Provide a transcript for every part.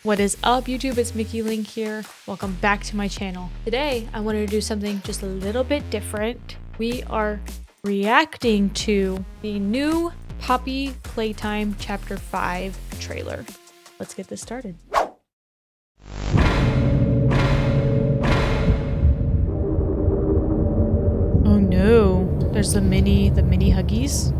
What is up, YouTube? It's Mickey Link here. Welcome back to my channel. Today, I wanted to do something just a little bit different. We are reacting to the new Poppy Playtime Chapter 5 trailer. Let's get this started. Oh no, there's the mini Huggies.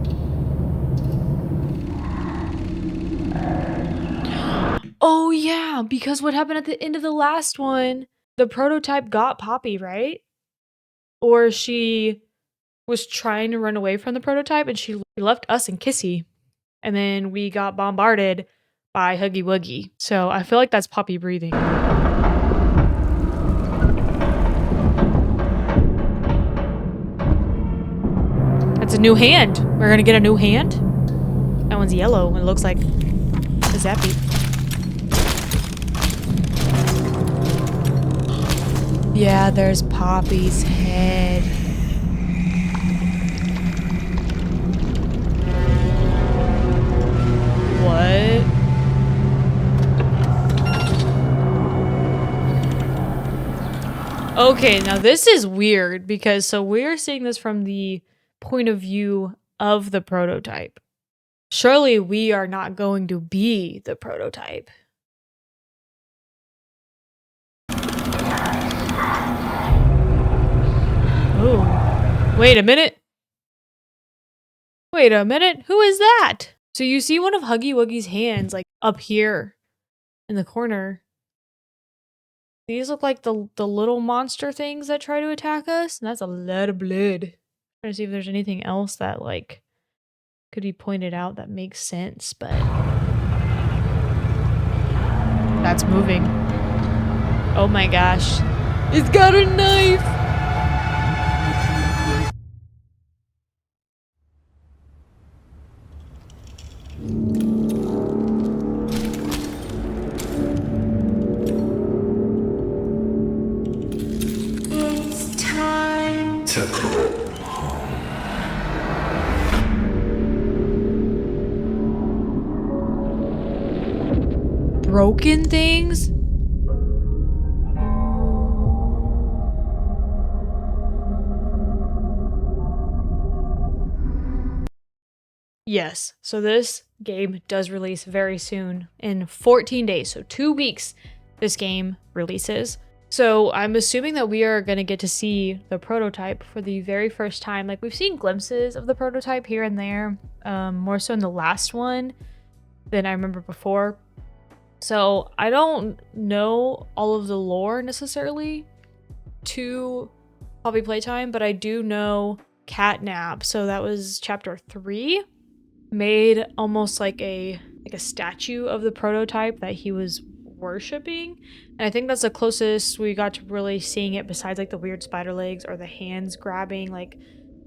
Oh yeah, because what happened at the end of the last one, the prototype got Poppy, right? Or she was trying to run away from the prototype and she left us and Kissy. And then we got bombarded by Huggy Wuggy. So I feel like that's Poppy breathing. That's a new hand. We're gonna get a new hand. That one's yellow and it looks like a Zappy. Yeah, there's Poppy's head. What? Okay, now this is weird because so we're seeing this from the point of view of the prototype. Surely we are not going to be the prototype. Oh, wait a minute. Wait a minute. Who is that? So you see one of Huggy Wuggy's hands like up here in the corner. These look like the little monster things that try to attack us. And that's a lot of blood. Trying to see if there's anything else that like could be pointed out that makes sense, but that's moving. Oh my gosh. It's got a knife. It's time to go home. Broken things? Yes, so this game does release very soon, in 14 days, so 2 weeks this game releases. So I'm assuming that we are going to get to see the prototype for the very first time. Like we've seen glimpses of the prototype here and there, more so in the last one than I remember before. So I don't know all of the lore necessarily to Poppy Playtime, but I do know Catnap. So that was chapter 3. Made almost like a statue of the prototype that he was worshipping, and I think that's the closest we got to really seeing it, besides like the weird spider legs or the hands grabbing, like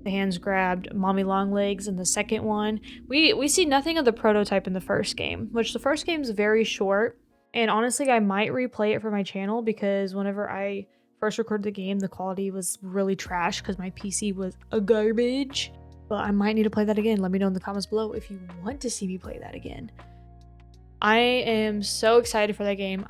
the hands grabbed mommy long legs in the second one. We see nothing of the prototype in the first game, which the first game is very short, and honestly I might replay it for my channel because whenever I first recorded the game the quality was really trash because my PC was a garbage. But I might need to play that again. Let me know in the comments below if you want to see me play that again. I am so excited for that game.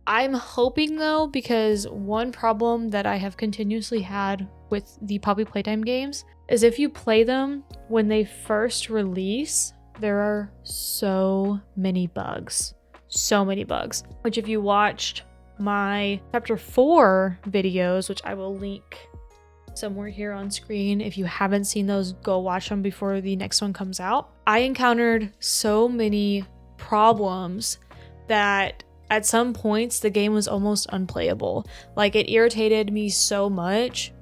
I'm hoping though, because one problem that I have continuously had with the Poppy Playtime games is if you play them when they first release, there are so many bugs. So many bugs. Which if you watched my chapter 4 videos, which I will link somewhere here on screen. If you haven't seen those, go watch them before the next one comes out. I encountered so many problems that at some points the game was almost unplayable. Like it irritated me so much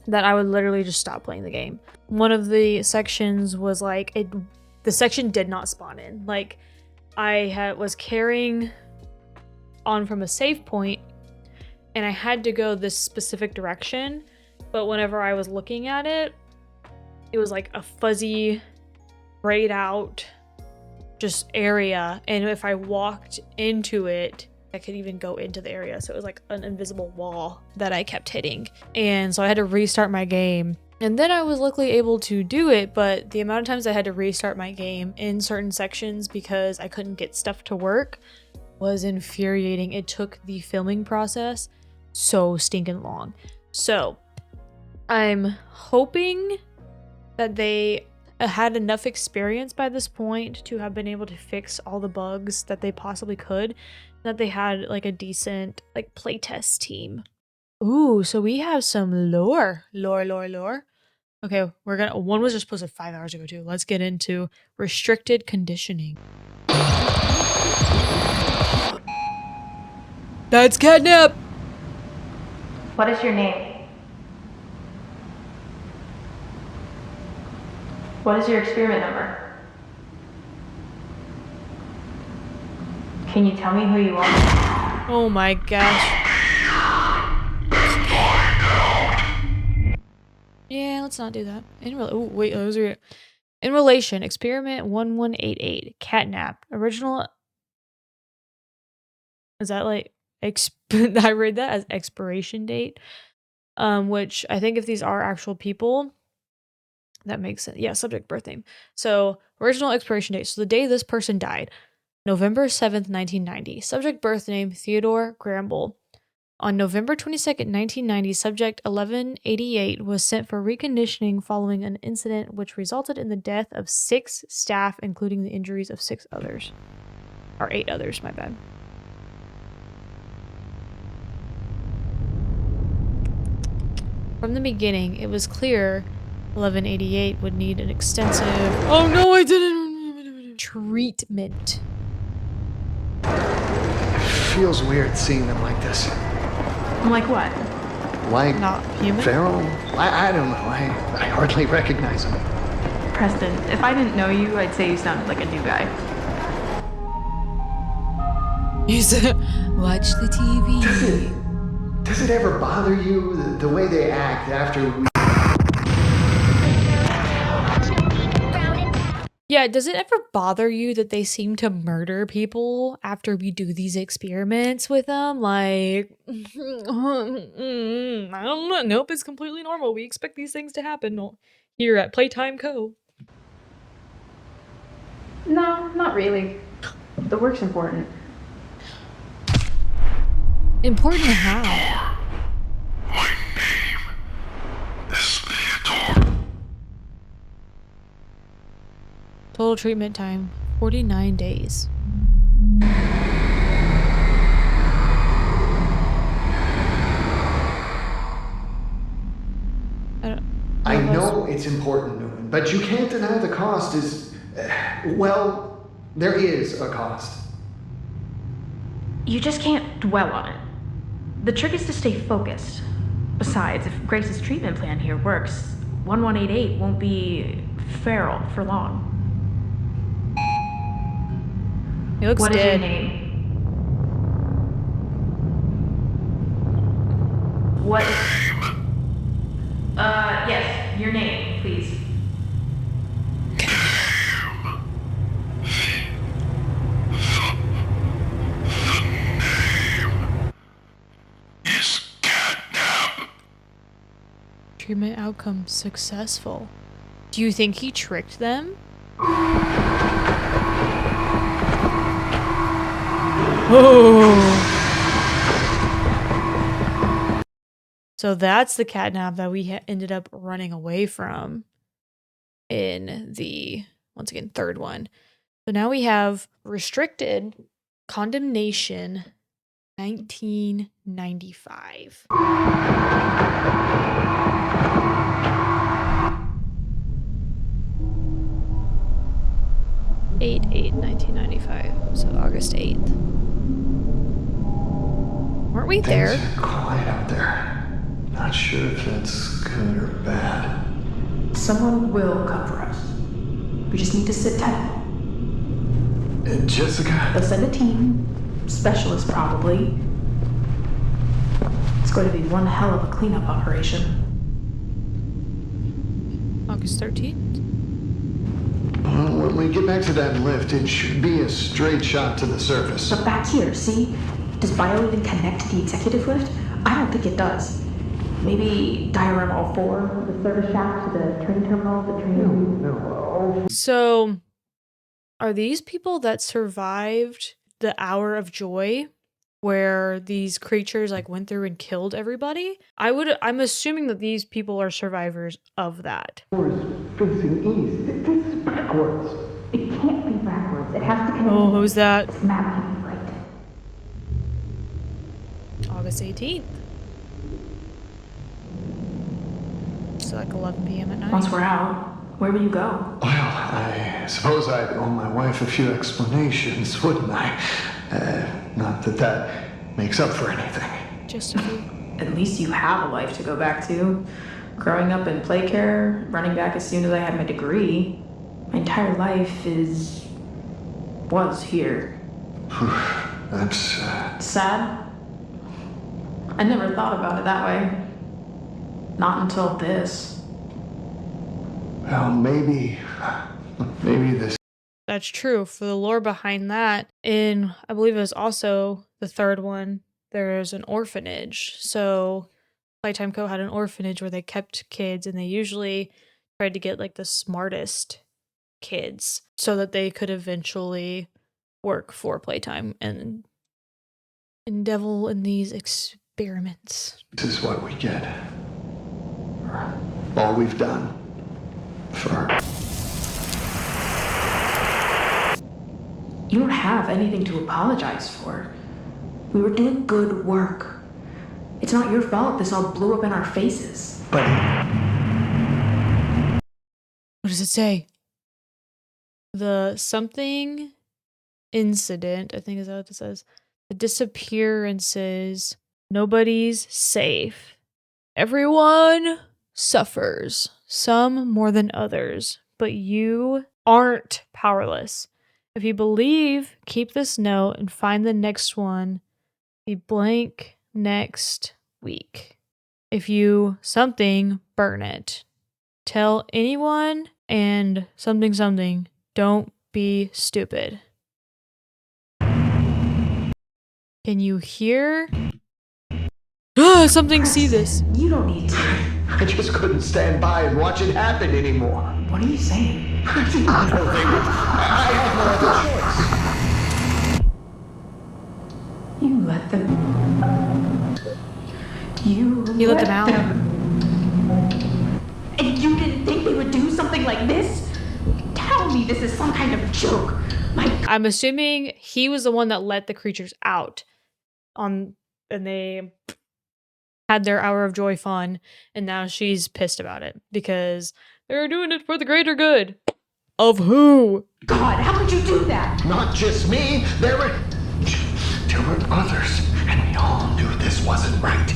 that I would literally just stop playing the game. One of the sections was like the section did not spawn in. Like I was carrying on from a save point and I had to go this specific direction. But whenever I was looking at it, it was like a fuzzy, grayed out just area. And if I walked into it, I could even go into the area. So it was like an invisible wall that I kept hitting. And so I had to restart my game. And then I was luckily able to do it, but the amount of times I had to restart my game in certain sections because I couldn't get stuff to work was infuriating. It took the filming process so stinking long. So I'm hoping that they had enough experience by this point to have been able to fix all the bugs that they possibly could, that they had like a decent like playtest team. Ooh, so we have some lore. Okay, one was just posted 5 hours ago too. Let's get into restricted conditioning. That's catnip! What is your name? What is your experiment number? Can you tell me who you are? Oh my gosh. Yeah, let's not do that. In relation, experiment 1188, catnap. Original. Is that like I read that as expiration date? Which I think if these are actual people, that makes sense. Yeah, subject birth name. So original expiration date. So the day this person died, November 7th, 1990. Subject birth name Theodore Gramble. On November 22nd, 1990, subject 1188 was sent for reconditioning following an incident which resulted in the death of 6 staff, including the injuries of 6 others. Or 8 others, my bad. From the beginning, it was clear 1188 would need an extensive... Oh no, I didn't! Treatment. It feels weird seeing them like this. Like what? Like not human? feral? I don't know. I hardly recognize them. Preston, if I didn't know you, I'd say you sounded like a new guy. You said, watch the TV. Does it ever bother you, the way they act after we... Yeah, does it ever bother you that they seem to murder people after we do these experiments with them? Like, I don't know. Nope, it's completely normal. We expect these things to happen here at Playtime Co. No, not really. The work's important. Important how? My name is Theodore. Total treatment time, 49 days. I know it's important, Newman, but you can't deny the cost is... well, there is a cost. You just can't dwell on it. The trick is to stay focused. Besides, if Grace's treatment plan here works, 1188 won't be feral for long. He looks What dead. is your name? What is... yes, your name, please. Is catnap. Treatment outcome successful. Do you think he tricked them? Oh. So that's the catnap that we ended up running away from in the, once again, third one. So now we have restricted condemnation 1995. Eight 1995. So August 8th. Weren't we there? Things are quiet out there. Not sure if that's good or bad. Someone will come for us. We just need to sit tight. Jessica? They'll send a team, specialists probably. It's going to be one hell of a cleanup operation. August 13th? Well, when we get back to that lift, it should be a straight shot to the surface. But back here, see? Does Bio even connect to the executive lift? I don't think it does. Maybe diorama 04, the service shaft to the train terminal, the train... No. So, are these people that survived the Hour of Joy, where these creatures like went through and killed everybody. I'm assuming that these people are survivors of that. Facing east. This is backwards. It can't be backwards. It has to connect. Oh, who's that? This map can't be right. August 18th. So like 11 p.m. at night. Once we're out, where will you go? Well, I suppose I'd owe my wife a few explanations, wouldn't I? Not that that makes up for anything. Just a few. At least you have a life to go back to. Growing up in play care, running back as soon as I had my degree. My entire life was here. That's, Sad? I never thought about it that way. Not until this. well, maybe this. That's true. For the lore behind that, in I believe it was also the third one, there's an orphanage. So Playtime Co had an orphanage where they kept kids, and they usually tried to get like the smartest kids so that they could eventually work for Playtime and endeavor in these experiments. This is what we get. For all we've done. For. You don't have anything to apologize for. We were doing good work. It's not your fault this all blew up in our faces. But What does it say? The something incident, I think is that what it says. The disappearances. Nobody's safe. Everyone suffers, some more than others, but you aren't powerless. If you believe, keep this note and find the next one, the blank next week. If you something, burn it. Tell anyone and something something. Don't be stupid. Can you hear? Something see this. You don't need to. I just couldn't stand by and watch it happen anymore. What are you saying? I didn't know they would. I had no other choice. You let them. You let them out. And you didn't think they would do something like this? Tell me this is some kind of joke. I'm assuming he was the one that let the creatures out and they had their Hour of Joy fun, and now she's pissed about it because they're doing it for the greater good. Of who? God, how could you do that? Not just me. There were others, and we all knew this wasn't right.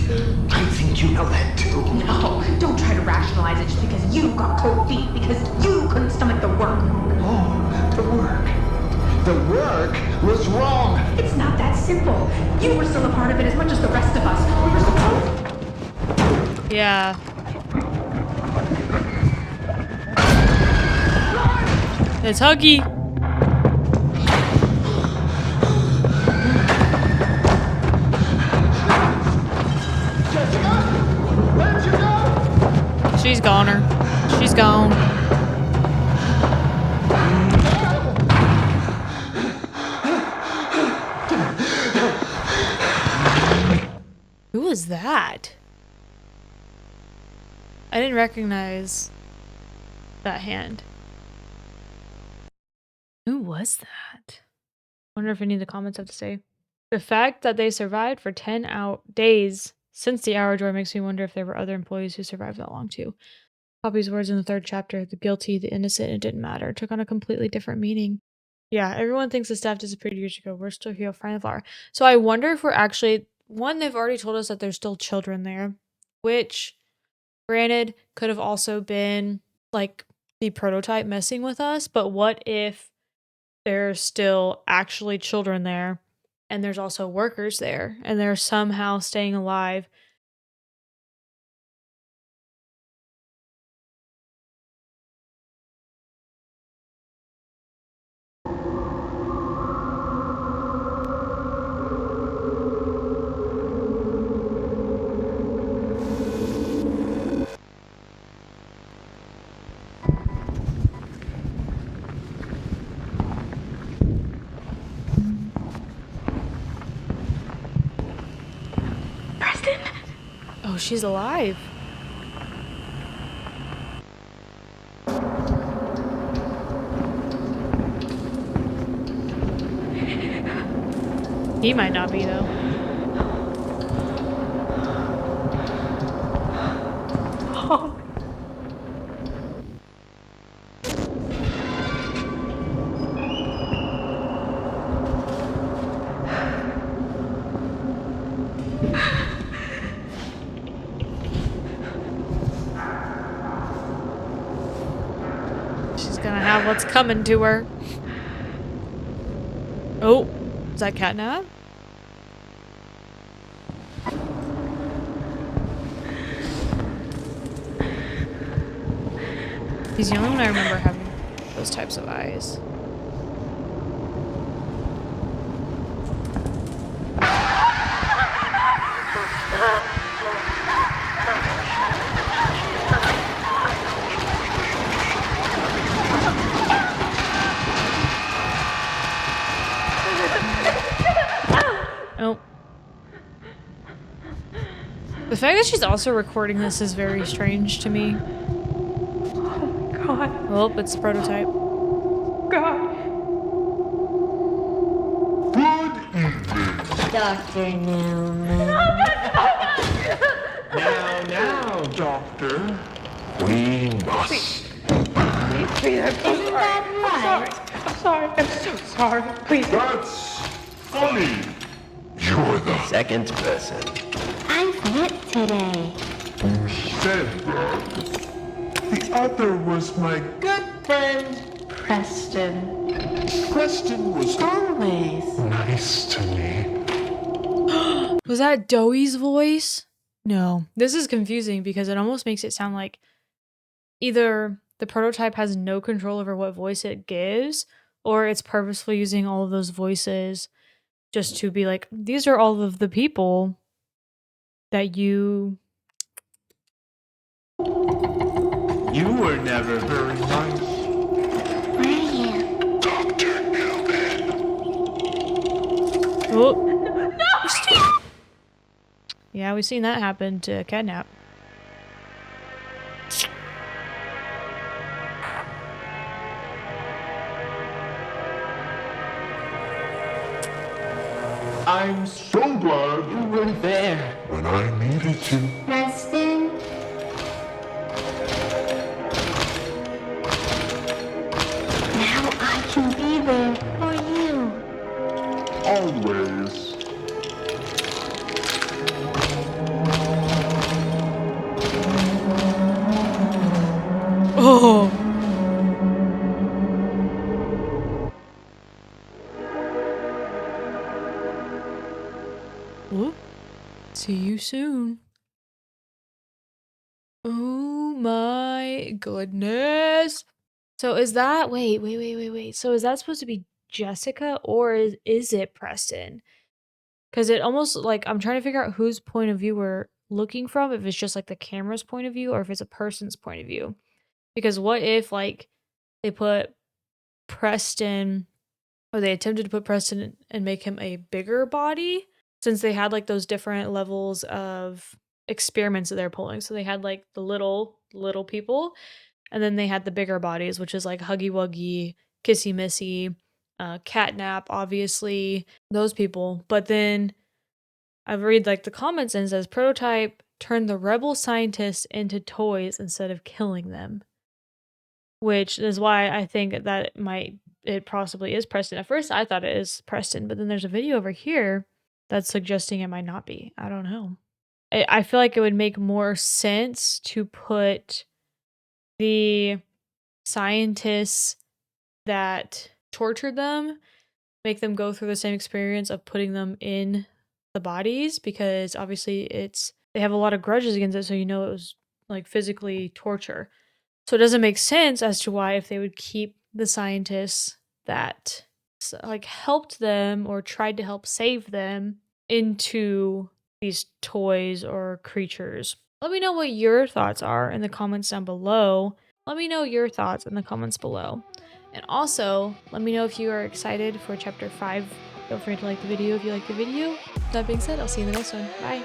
I think you know that too. No, don't try to rationalize it just because you got cold feet, because you couldn't stomach the work. Oh, the work. The work was wrong. It's not that simple. You were still a part of it as much as the rest of us. We were supposed. Yeah. It's Huggy. Jessica, where'd you go? She's goner. She's gone. Who was that? I didn't recognize that hand. Who was that? Wonder if any of the comments have to say. The fact that they survived for 10 days since the Hour of Joy makes me wonder if there were other employees who survived that long too. Poppy's words in the third chapter, the guilty, the innocent, it didn't matter, took on a completely different meaning. Yeah, everyone thinks the staff disappeared years ago. We're still here, find the flower. So I wonder if we're actually, one, they've already told us that there's still children there, which, granted, could have also been like the prototype messing with us, but what if there's still actually children there and there's also workers there and they're somehow staying alive? Preston? Oh, she's alive. He might not be, though. Oh. She's gonna have what's coming to her. Oh, is that catnap? He's the only one I remember having those types of eyes. Oh. The fact that she's also recording this is very strange to me. God. Oh, it's the prototype. God. Dr. Newman. Now, Doctor. We must. Please, I'm so Isn't that right? I'm sorry. I'm so sorry. Please. That's funny. You're the Second person. I've lit today. said that. The other was my Good friend, Preston. Preston was Always. nice to me. Was that Doey's voice? No. This is confusing because it almost makes it sound like either the prototype has no control over what voice it gives, or it's purposefully using all of those voices just to be like, these are all of the people that you... You were never very nice. Were you? Dr. Newman. Oh. No! Yeah, we've seen that happen to Catnap. I'm so glad you were there when I needed you. Preston? Now I can be there for you. Always. Oh! Whoop. See you soon. Oh my goodness. So is that wait. So is that supposed to be Jessica or is it Preston? Because it almost like I'm trying to figure out whose point of view we're looking from, if it's just like the camera's point of view or if it's a person's point of view. Because what if like they put Preston or they attempted to put Preston and make him a bigger body, since they had like those different levels of experiments that they're pulling. So they had like the little people, and then they had the bigger bodies, which is like Huggy Wuggy, Kissy Missy, Catnap, obviously, those people. But then I've read like the comments and it says prototype turned the rebel scientists into toys instead of killing them. Which is why I think that it possibly is Preston. At first I thought it is Preston, but then there's a video over here that's suggesting it might not be. I don't know. I feel like it would make more sense to put the scientists that tortured them, make them go through the same experience of putting them in the bodies, because obviously they have a lot of grudges against it, so you know it was like physically torture. So it doesn't make sense as to why if they would keep the scientists that like helped them or tried to help save them into these toys or creatures. Let me know what your thoughts are in the comments down below. Let me know your thoughts in the comments below. And also, let me know if you are excited for chapter 5 Don't forget to like the video if you like the video. That being said, I'll see you in the next one. Bye.